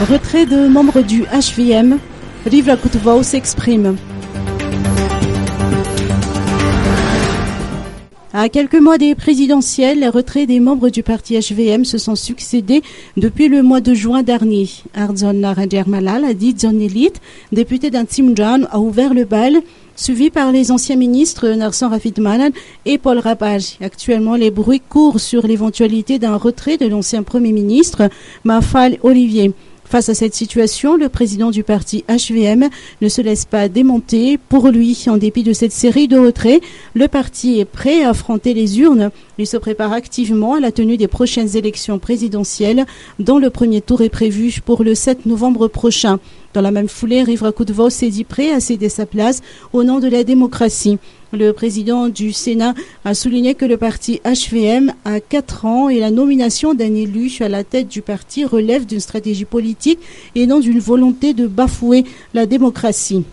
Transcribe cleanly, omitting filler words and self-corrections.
Retrait de membres du HVM, Rivra Kutvao s'exprime. À quelques mois des présidentielles, les retraits des membres du parti HVM se sont succédés depuis le mois de juin dernier. Ardzon Naranger Malal a dit Zone Elite, député d'un Timjan, a ouvert le bal, suivi par les anciens ministres Narsan Rafid Manan et Paul Rabaj. Actuellement, les bruits courent sur l'éventualité d'un retrait de l'ancien Premier ministre, Mafal Olivier. Face à cette situation, le président du parti HVM ne se laisse pas démonter. Pour lui, en dépit de cette série de retraits, le parti est prêt à affronter les urnes. Il se prépare activement à la tenue des prochaines élections présidentielles, dont le premier tour est prévu pour le 7 novembre prochain. Dans la même foulée, Rivra Kutvao s'est dit prêt à céder sa place au nom de la démocratie. Le président du Sénat a souligné que le parti HVM a 4 ans et la nomination d'un élu à la tête du parti relève d'une stratégie politique et non d'une volonté de bafouer la démocratie.